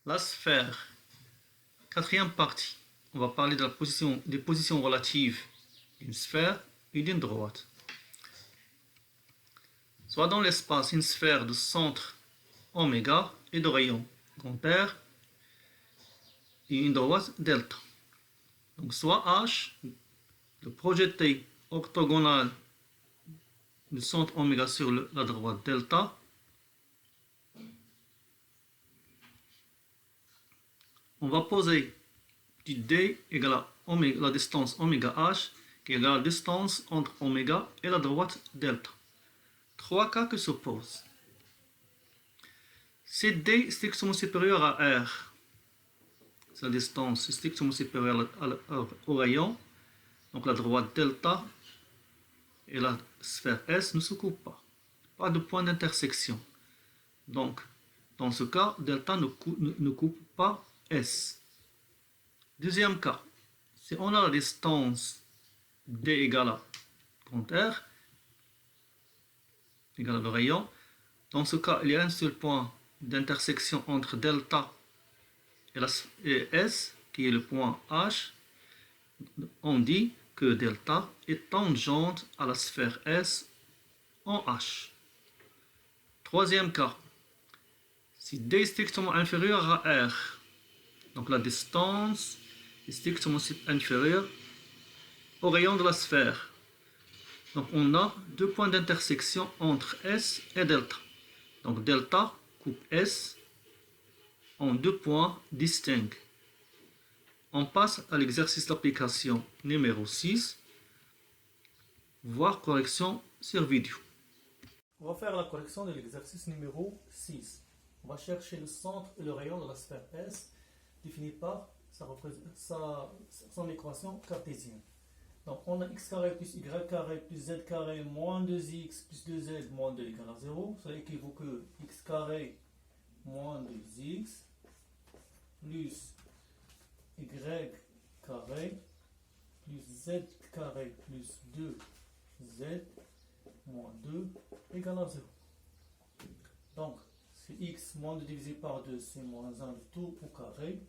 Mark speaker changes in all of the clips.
Speaker 1: La sphère. Quatrième partie. On va parler de des positions relatives d'une sphère et d'une droite. Soit dans l'espace une sphère de centre oméga et de rayon grand R et une droite delta. Donc soit H, le projeté orthogonal du centre oméga sur la droite delta, on va poser du D égale à oméga, la distance oméga H qui est la distance entre oméga et la droite delta. Trois cas que s'opposent. Si D est strictement supérieur à R, sa distance est strictement supérieure au rayon, donc la droite delta et la sphère S ne se coupent pas. Pas de point d'intersection. Donc, dans ce cas, delta ne coupe pas S. Deuxième cas, si on a la distance D égale à grand R, égale à le rayon, dans ce cas, il y a un seul point d'intersection entre delta et S, qui est le point H. On dit que delta est tangente à la sphère S en H. Troisième cas, si D est strictement inférieur à R, donc la distance est strictement inférieure au rayon de la sphère. Donc on a deux points d'intersection entre S et delta. Donc delta coupe S en deux points distincts. On passe à l'exercice d'application numéro 6, voire correction sur vidéo. On va faire la correction de l'exercice numéro 6. On va chercher le centre et le rayon de la sphère S, défini par son équation cartésienne. Donc on a x carré plus y carré plus z carré moins 2x plus 2z moins 2 égale à 0. Ça équivaut que x carré moins 2x plus y carré plus z carré plus 2z moins 2 égale à 0. Donc, c'est x moins 2 divisé par 2, c'est moins 1 de tout au carré.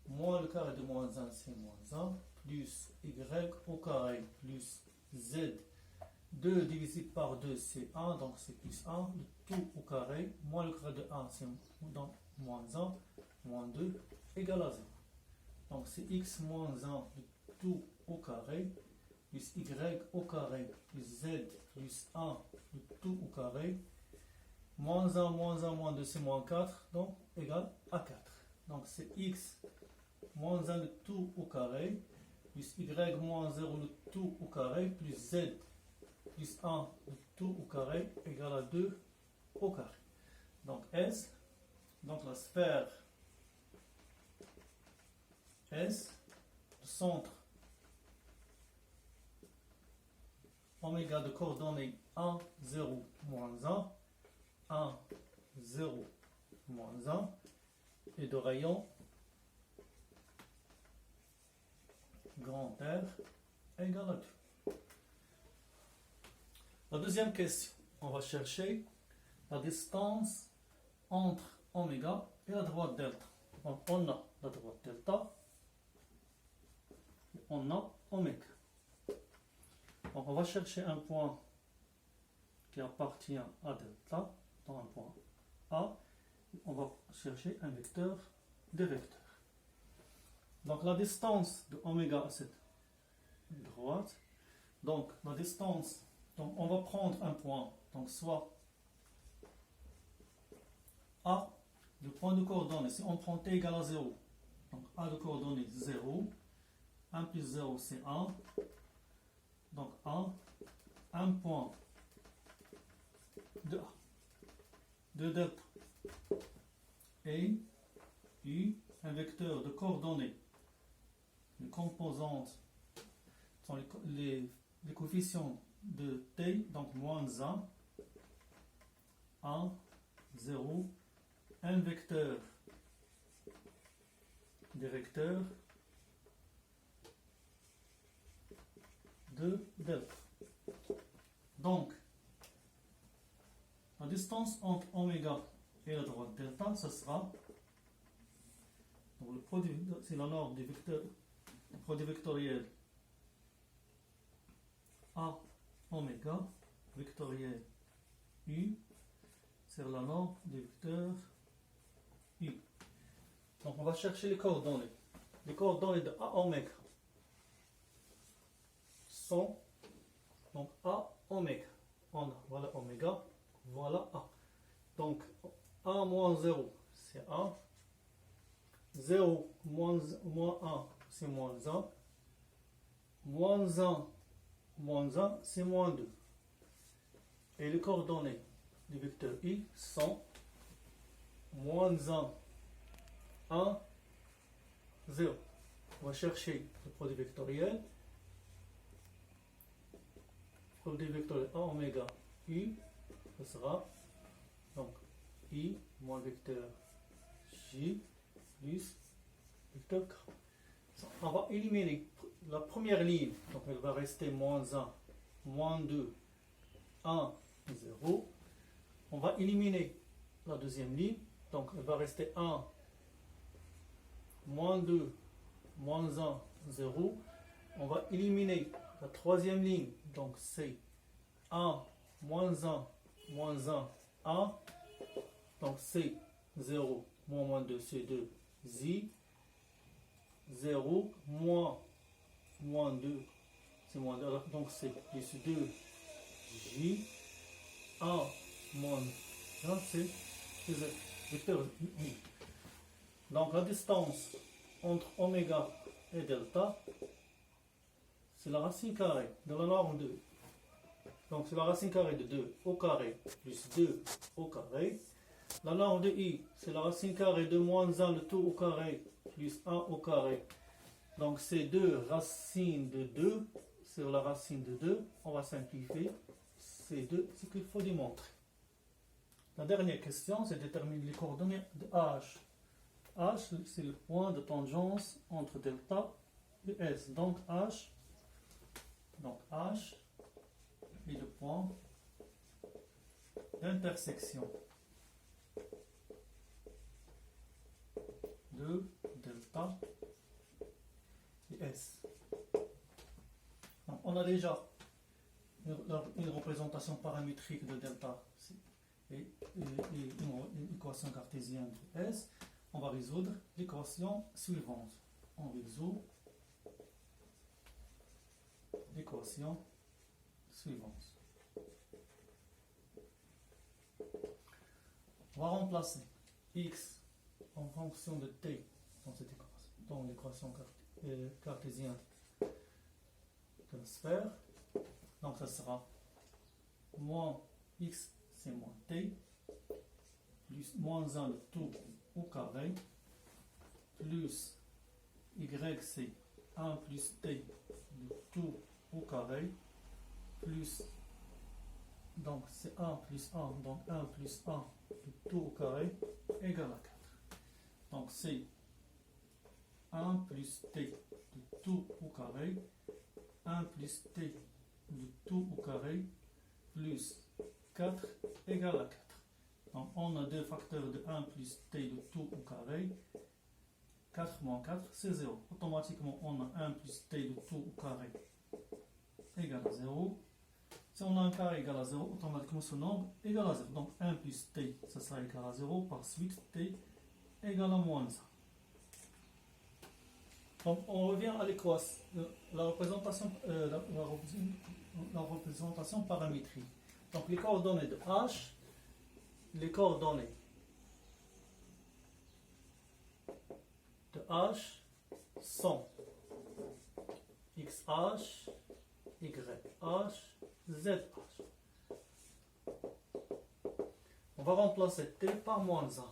Speaker 1: Moins le carré de moins 1, c'est moins 1. Plus y au carré plus z. 2 divisé par 2, c'est 1, donc c'est plus 1 de tout au carré. Moins le carré de 1, c'est donc moins 1, moins 2 égale à 0. Donc c'est x moins 1 de tout au carré, plus y au carré, plus z plus 1 de tout au carré. Moins 1, moins 2, c'est moins 4, donc égal à 4. Donc c'est x moins 1 de tout au carré, plus y moins 0 de tout au carré, plus z plus 1 de tout au carré, égal à 2 au carré. Donc S, donc la sphère S, le centre oméga de coordonnées 1, 0, moins 1, 1, 0, moins 1, et de rayon grand R égale à 2. La deuxième question, on va chercher la distance entre oméga et la droite delta. Donc on a la droite delta, on a oméga. Donc on va chercher un point qui appartient à delta, dans un point A. On va chercher un vecteur des vecteurs. Donc la distance de oméga à cette droite, donc la distance, donc on va prendre un point, donc soit A, le point de coordonnées, si on prend t égale à 0, donc A de coordonnées 0, 1 plus 0 c'est 1, donc un point de A, de delta, et U, un vecteur de coordonnées. Les composantes sont les coefficients de t, donc moins 1, 0, un vecteur des vecteurs de delta. Donc, la distance entre oméga et la droite delta, ce sera Donc le produit, c'est la norme du vecteur, le produit vectoriel A oméga vectoriel U sur la norme du vecteur U. Donc on va chercher les coordonnées. Les coordonnées de A oméga sont donc A oméga. Voilà oméga, voilà A. Donc A moins 0 c'est A. 0 moins 1 c'est moins 1. Moins 1 c'est moins 2. Et les coordonnées du vecteur I sont moins 1, 1, 0. On va chercher le produit vectoriel. Le produit vectoriel A oméga U, ce sera donc I moins vecteur J plus vecteur K. On va éliminer la première ligne, donc elle va rester moins 1, moins 2, 1, 0. On va éliminer la deuxième ligne, donc elle va rester 1, moins 2, moins 1, 0. On va éliminer la troisième ligne, donc c'est 1, moins 1, moins 1, 1. Donc c'est 0, moins 2, c'est 2, J. 0, moins 2, c'est moins 2, donc c'est plus 2, J. 1, moins 1, c'est vecteur I. Donc la distance entre oméga et delta, c'est la racine carrée de la norme 2. Donc c'est la racine carrée de 2 au carré plus 2 au carré. La norme de I, c'est la racine carrée de moins 1 le tout au carré plus 1 au carré. Donc c'est 2 racines de 2 sur la racine de 2. On va simplifier. C'est 2, ce qu'il faut démontrer. La dernière question, c'est déterminer les coordonnées de H. H, c'est le point de tangence entre delta et S. Donc H est le point d'intersection de delta et S. Donc, on a déjà une représentation paramétrique de delta et une équation cartésienne de S. On va résoudre l'équation suivante. On résout l'équation suivante. On va remplacer x en fonction de t dans cette équation, dans l'équation cartésienne de la sphère. Donc ça sera moins x c'est moins t plus moins 1 de tout au carré plus y c'est 1 plus t de tout au carré plus, donc c'est 1 plus 1, donc 1 plus 1 de tout au carré égale à 4. Donc c'est 1 plus t de tout au carré, 1 plus t de tout au carré, plus 4 égale à 4. Donc on a deux facteurs de 1 plus t de tout au carré. 4 moins 4, c'est 0. Automatiquement, on a 1 plus t de tout au carré égale à 0. Si on a un carré égal à 0, automatiquement ce nombre égale à 0. Donc 1 plus t, ça sera égal à 0. Par suite, t égale à moins 1. Donc on revient à l'équation, la représentation paramétrique. Donc les coordonnées de H, les coordonnées de H sont XH, YH, ZH. On va remplacer T par moins 1.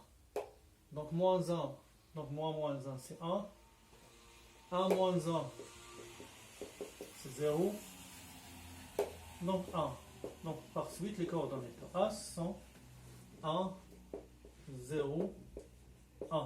Speaker 1: Donc moins 1, donc moins 1 c'est 1. 1 moins 1 c'est 0. Donc 1. Donc par suite les coordonnées de H sont 1, 0, 1.